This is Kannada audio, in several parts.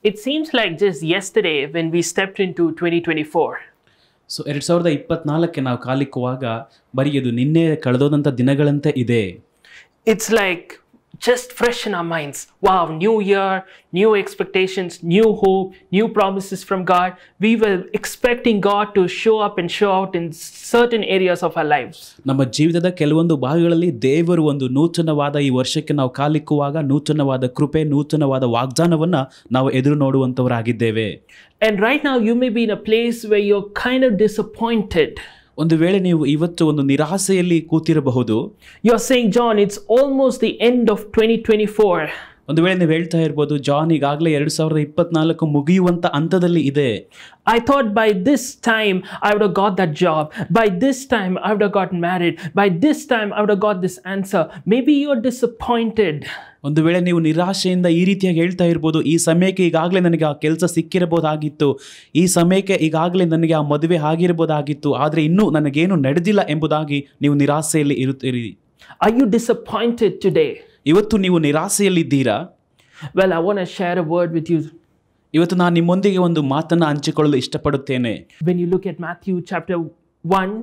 It seems like just yesterday when we stepped into 2024. So 2024ಕ್ಕೆ ನಾವು ಕಾಲಿಕ್ಕುವಾಗ ಬರೀ ಇದು ನಿನ್ನೆ ಕಳೆದೋದಂಥ ದಿನಗಳಂತೆ ಇದೆ. It's like just fresh in our minds. Wow, new year, new expectations, new hope, new promises from God. We were expecting God to show up and show out in certain areas of our lives. ನಮ್ಮ ಜೀವಿತದ ಕೆಲವೊಂದು ಭಾಗಗಳಲ್ಲಿ ದೇವರು ಒಂದು ನೂತನವಾದ ಈ ವರ್ಷಕ್ಕೆ ನಾವು ಕಾಲಿಕ್ಕುವಾಗ ನೂತನವಾದ ಕೃಪೆ, ನೂತನವಾದ ವಾಗ್ದಾನವನ್ನು ನಾವು ಎದುರು ನೋಡುವಂಥವರಾಗಿದ್ದೇವೆ. And right now you may be in a place where you're kind of disappointed. ಒಂದು ವೇಳೆ ನೀವು ಇವತ್ತು ಒಂದು ನಿರಾಸೆಯಲ್ಲಿ ಕೂತಿರಬಹುದು. You're saying, John, it's almost the end of 2024. ಒಂದು ವೇಳೆ ನೀವು ಹೇಳ್ತಾ ಇರ್ಬೋದು, ಜಾನ್ ಈಗಾಗಲೇ 2024 ಮುಗಿಯುವಂತ ಹಂತದಲ್ಲಿ ಇದೆ. I thought by this time I would have got that job. By this time I would have got married. By this time I would have got this answer. Maybe you're disappointed. ಒಂದು ವೇಳೆ ನೀವು ನಿರಾಶೆಯಿಂದ ಈ ರೀತಿಯಾಗಿ ಹೇಳ್ತಾ ಇರ್ಬೋದು, ಈ ಸಮಯಕ್ಕೆ ಈಗಾಗಲೇ ನನಗೆ ಆ ಕೆಲಸ ಸಿಕ್ಕಿರಬಹುದಾಗಿತ್ತು, ಈ ಸಮಯಕ್ಕೆ ಈಗಾಗಲೇ ನನಗೆ ಆ ಮದುವೆ ಆಗಿರಬಹುದಾಗಿತ್ತು, ಆದರೆ ಇನ್ನೂ ನನಗೇನು ನಡೆದಿಲ್ಲ ಎಂಬುದಾಗಿ ನೀವು ನಿರಾಸೆಯಲ್ಲಿ ಇರುತ್ತೀರಿ. Are you disappointed today? ಇವತ್ತು ನೀವು ನಿರಾಸೆಯಲ್ಲಿದ್ದೀರಾ? Well, I want to share a word with you. ಇವತ್ತು ನಾನು ನಿಮ್ಮೊಂದಿಗೆ ಒಂದು ಮಾತನ್ನು ಹಂಚಿಕೊಳ್ಳಲು ಇಷ್ಟಪಡುತ್ತೇನೆ. When you look at Matthew chapter 1,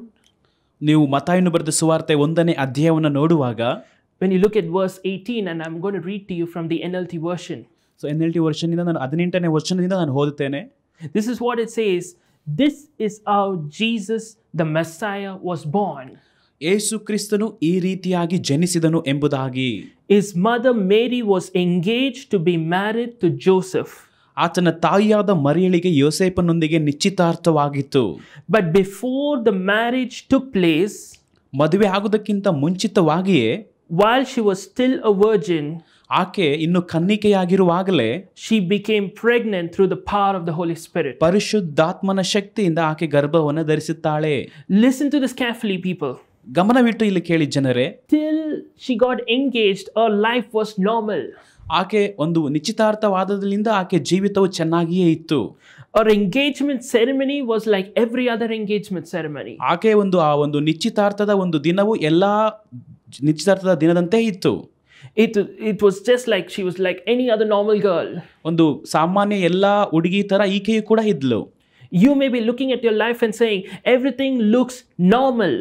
ನೀವು ಮತ್ತಾಯನು ಬರೆದ ಸುವಾರ್ತೆ 1ನೇ ಅಧ್ಯಾಯವನ್ನು ನೋಡುವಾಗ, when you look at verse 18, and I'm going to read to you from the NLT version. So NLT ವರ್ಷನಿಂದ ನಾನು 18ನೇ ವರ್ಷದಿಂದ ನಾನು ಓದುತ್ತೇನೆ. This is what it says. This is how Jesus the Messiah was born. ಯೇಸು ಕ್ರಿಸ್ತನು ಈ ರೀತಿಯಾಗಿ ಜನಿಸಿದನು ಎಂಬುದಾಗಿ. His mother Mary was engaged to be married to Joseph. ಆತನ ತಾಯಿಯಾದ ಮರಿಯಳಿಗೆ ಯೋಸೇಫನೊಂದಿಗೆ ನಿಶ್ಚಿತಾರ್ಥವಾಗಿತ್ತು. But before the marriage took place, ಮದುವೆ ಆಗುವುದಕ್ಕಿಂತ ಮುಂಚಿತವಾಗಿಯೇ, while she was still a virgin, ಆಕೆ ಇನ್ನು ಕನ್ನಿಕೆಯಾಗಿರುವಾಗಲೇ she became pregnant through the power of the Holy Spirit. ಪರಿಶುದ್ಧಾತ್ಮನ ಶಕ್ತಿಯಿಂದ ಆಕೆ ಗರ್ಭವನ್ನು ಧರಿಸುತ್ತಾಳೆ. Listen to this carefully, people. ಗಮನವಿಟ್ಟು ಇಲ್ಲಿ ಕೇಳಿ ಜನರೇ. Till she got engaged, her life was normal. ಆಕೆ ಒಂದು ನಿಶ್ಚಿತಾರ್ಥವಾದದಿಂದ ಆಕೆ ಜೀವಿತವು ಚೆನ್ನಾಗಿಯೇ ಇತ್ತು. Her engagement ceremony was like every other engagement ceremony. ಆಕೆ ಆ ಒಂದು ನಿಶ್ಚಿತಾರ್ಥದ ಒಂದು ದಿನವು ಎಲ್ಲಾ ನಿಶ್ಚಿತಾರ್ಥದ ದಿನದಂತೆ ಇತ್ತು. It was just like she was like any other normal girl. ಒಂದು ಸಾಮಾನ್ಯ ಎಲ್ಲಾ ಹುಡುಗಿ ತರ ಈಕೆಯು ಕೂಡ ಇದ್ಲು. You may be looking at your life and saying everything looks normal.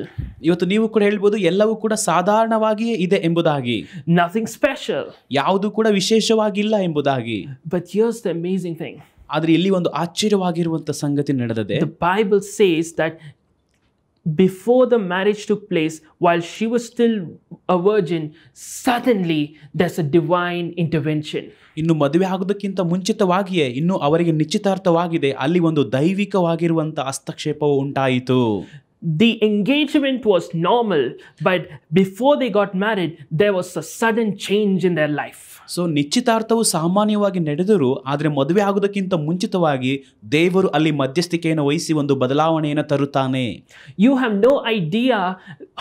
ಇವತ್ತು ನೀವು ಕೂಡ ಹೇಳ್ಬೋದು ಎಲ್ಲವೂ ಕೂಡ ಸಾಧಾರಣವಾಗಿಯೇ ಇದೆ ಎಂಬುದಾಗಿ. Nothing special. ಯಾವುದು ಕೂಡ ವಿಶೇಷವಾಗಿಲ್ಲ ಎಂಬುದಾಗಿ. But here's the amazing thing. ಆದರೆ ಇಲ್ಲಿ ಒಂದು ಆಶ್ಚರ್ಯವಾಗಿರುವಂತ ಸಂಗತಿ ನಡೆದಿದೆ. The Bible says that before the marriage took place, while she was still a virgin, suddenly there's a divine intervention. ಇನ್ನು ಮದುವೆ ಆಗೋದಕ್ಕಿಂತ ಮುಂಚಿತವಾಗಿಯೇ ಇನ್ನು ಅವರಿಗೆ ನಿಶ್ಚಿತಾರ್ಥವಾಗಿದೆ, ಅಲ್ಲಿ ಒಂದು ದೈವಿಕವಾಗಿರುವಂತ ಹಸ್ತಕ್ಷೇಪವು ಉಂಟಾಯಿತು. The engagement was normal, but before they got married, there was a sudden change in their life. So ನಿಶ್ಚಿತಾರ್ಥವು ಸಾಮಾನ್ಯವಾಗಿ ನಡೆದರೂ ಆದರೆ ಮದುವೆ ಆಗೋದಕ್ಕಿಂತ ಮುಂಚಿತವಾಗಿ ದೇವರು ಅಲ್ಲಿ ಮಧ್ಯಸ್ಥಿಕೆಯನ್ನು ವಹಿಸಿ ಒಂದು ಬದಲಾವಣೆಯನ್ನು ತರುತ್ತಾನೆ. You have no idea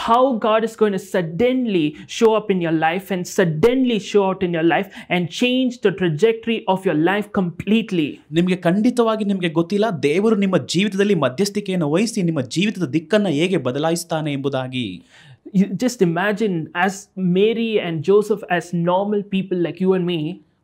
how God is going to suddenly show up in your life and suddenly show out in your life and change the trajectory of your life completely. ನಿಮಗೆ ಖಂಡಿತವಾಗಿ ನಿಮಗೆ ಗೊತ್ತಿಲ್ಲ ದೇವರು ನಿಮ್ಮ ಜೀವಿತದಲ್ಲಿ ಮಧ್ಯಸ್ಥಿಕೆಯನ್ನು ವಹಿಸಿ ನಿಮ್ಮ ಜೀವಿತದ ದಿಕ್ಕನ್ನು ಹೇಗೆ ಬದಲಾಯಿಸ್ತಾನೆ ಎಂಬುದಾಗಿ. You just imagine as Mary and Joseph as normal people like you and me.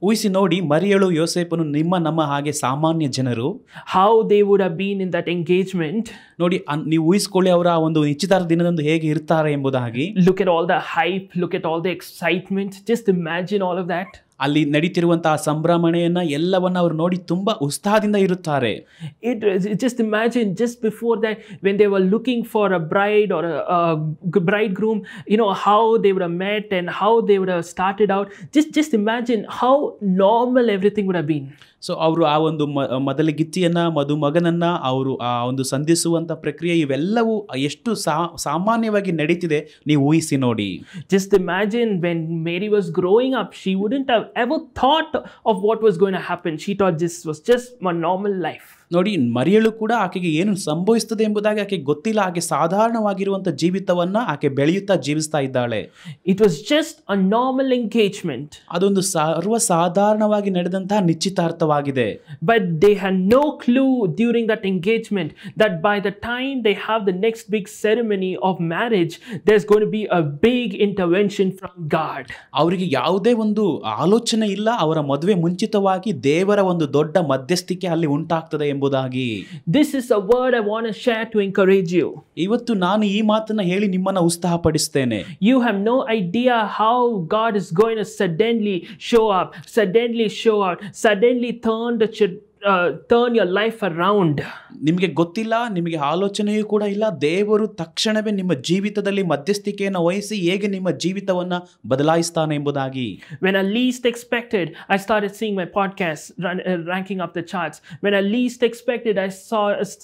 ಊಹಿಸಿ ನೋಡಿ, ಮರಿಯಳು ಯೋಸೇಫನು ನಮ್ಮ ಹಾಗೆ ಸಾಮಾನ್ಯ ಜನರು, how they would have been in that engagement. ನೋಡಿ ನೀವು ಊಹಿಸಿಕೊಳ್ಳಿ ಅವರ ಒಂದು ನಿಶ್ಚಿತಾರ್ಥ ದಿನದಂದು ಹೇಗೆ ಇರ್ತಾರೆ ಎಂಬುದಾಗಿ. Look at all the hype, look at all the excitement, just imagine all of that. ಅಲ್ಲಿ ನಡೀತಿರುವಂತಹ ಸಂಭ್ರಮಣೆಯನ್ನ ಎಲ್ಲವನ್ನ ಅವರು ನೋಡಿ ತುಂಬಾ ಉತ್ಸಾಹದಿಂದ ಇರುತ್ತಾರೆ. Just imagine just before that when they were looking for a bride or a bridegroom, how they would have met and how they would have started out. Just imagine how normal everything would have been. So ಅವರು ಆ ಒಂದು ಮೊದಲಿಗಿತ್ತಿಯನ್ನ ಮದುಮಗನನ್ನ ಅವರು ಆ ಒಂದು ಸಂಧಿಸುವಂತ ಪ್ರಕ್ರಿಯೆ ಇವೆಲ್ಲವೂ ಎಷ್ಟು ಸಾಮಾನ್ಯವಾಗಿ ನಡೀತಿದೆ ನೀವು ಊಹಿಸಿ ನೋಡಿ. Just imagine when Mary was growing up, she wouldn't have ever thought of what was going to happen. She thought this was just a normal life. ನೋಡಿ, ಮರಿಯಳು ಕೂಡ ಆಕೆಗೆ ಏನು ಸಂಭವಿಸುತ್ತದೆ ಎಂಬುದಾಗಿ ಆಕೆ ಗೊತ್ತಿಲ್ಲ. ಆಕೆ ಸಾಧಾರಣವಾಗಿರುವಂತ ಜೀವಿತವನ್ನ ಆಕೆ ಬೆಳೆಯುತ್ತಾ ಜೀವಿಸ್ತಾ ಇದ್ದಾಳೆ. It was just a normal engagement. ಅದೊಂದು ಸರ್ವಸಾಧಾರಣವಾಗಿ ನಡೆದಂತಹ ನಿಶ್ಚಿತಾರ್ಥವಾಗಿದೆ. But they had no clue during that engagement that by the time they have the next big ceremony of marriage, there's going to be a big intervention from God. ಅವರಿಗೆ ಯಾವುದೇ ಒಂದು ಆಲೋಚನೆ ಇಲ್ಲ, ಅವರ ಮದುವೆ ಮುಂಚಿತವಾಗಿ ದೇವರ ಒಂದು ದೊಡ್ಡ ಮಧ್ಯಸ್ಥಿಕೆ ಅಲ್ಲಿ ಉಂಟಾಗ್ತದೆ ಎಂಬುದಾಗಿ. This is a word I want to share to encourage you. ಇವತ್ತು ನಾನು ಈ ಮಾತನ್ನ ಹೇಳಿ ನಿಮ್ಮನ್ನ ಉತ್ಸಾಹಪಡಿಸ್ತೇನೆ. You have no idea how God is going to suddenly show up, suddenly show out, suddenly turn your life around. ನಿಮಗೆ ಗೊತ್ತಿಲ್ಲ, ನಿಮಗೆ ಆಲೋಚನೆಯೂ ಕೂಡ ಇಲ್ಲ. ದೇವರು ತಕ್ಷಣವೇ ನಿಮ್ಮ ಜೀವಿತದಲ್ಲಿ ಮಧ್ಯಸ್ಥಿಕೆಯನ್ನು ವಹಿಸಿ ಹೇಗೆ ನಿಮ್ಮ ಜೀವಿತವನ್ನ ಬದಲಾಯಿಸ್ತಾನೆ ಎಂಬುದಾಗಿ. When I least expected, I started seeing my podcast ranking up the charts. When I least expected, I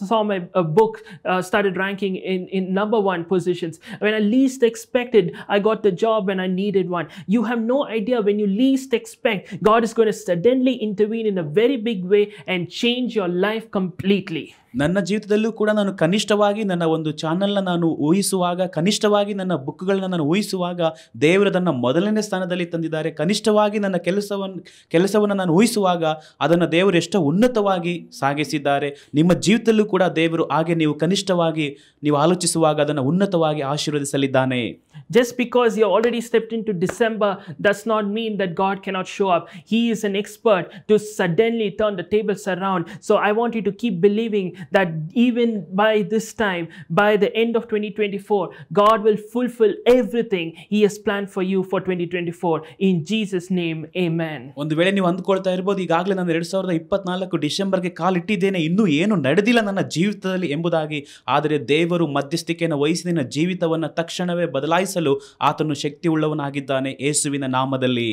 saw my book started ranking in number 1 positions. When I least expected, I got the job when I needed one. You have no idea, when you least expect, God is going to suddenly intervene in a very big way and change your life completely. ನನ್ನ ಜೀವಿತದಲ್ಲೂ ಕೂಡ ನಾನು ಕನಿಷ್ಠವಾಗಿ ನನ್ನ ಒಂದು ಚಾನಲ್ನ ನಾನು ಊಹಿಸುವಾಗ, ಕನಿಷ್ಠವಾಗಿ ನನ್ನ ಬುಕ್ಗಳನ್ನ ನಾನು ಊಹಿಸುವಾಗ ದೇವರು ನನ್ನ ಮೊದಲನೇ ಸ್ಥಾನದಲ್ಲಿ ತಂದಿದ್ದಾರೆ. ಕನಿಷ್ಠವಾಗಿ ನನ್ನ ಕೆಲಸವನ್ನು ನಾನು ಊಹಿಸುವಾಗ ಅದನ್ನು ದೇವರು ಎಷ್ಟೋ ಉನ್ನತವಾಗಿ ಸಾಗಿಸಿದ್ದಾರೆ. ನಿಮ್ಮ ಜೀವಿತದಲ್ಲೂ ಕೂಡ ದೇವರು ಹಾಗೆ ನೀವು ಕನಿಷ್ಠವಾಗಿ ನೀವು ಆಲೋಚಿಸುವಾಗ ಅದನ್ನು ಉನ್ನತವಾಗಿ ಆಶೀರ್ವದಿಸಲಿದ್ದಾನೆ. Just because you already stepped into December does not mean that God cannot show up. He is an expert to suddenly turn the tables around. So I want you to keep believing that even by this time, by the end of 2024, God will fulfill everything He has planned for you for 2024. In Jesus' name, amen. ಒಂದು ವೇಳೆ ನೀವು ಅಂದ್ಕೊಳ್ತಾ ಇರ್ಬೋದು, ಈಗಾಗಲೇ ನಾನು 2024 ಡಿಸೆಂಬರ್ಗೆ ಕಾಲಿಟ್ಟಿದ್ದೇನೆ, ಇನ್ನೂ ಏನು ನಡೆದಿಲ್ಲ ನನ್ನ ಜೀವಿತದಲ್ಲಿ ಎಂಬುದಾಗಿ. ಆದರೆ ದೇವರು ಮಧ್ಯಸ್ಥಿಕೆಯನ್ನು ವಹಿಸಿ ನಿನ್ನ ಜೀವಿತವನ್ನು ತಕ್ಷಣವೇ ಬದಲಾಯಿಸಲು ಆತನು ಶಕ್ತಿ ಉಳ್ಳವನಾಗಿದ್ದಾನೆ, ಯೇಸುವಿನ ನಾಮದಲ್ಲಿ.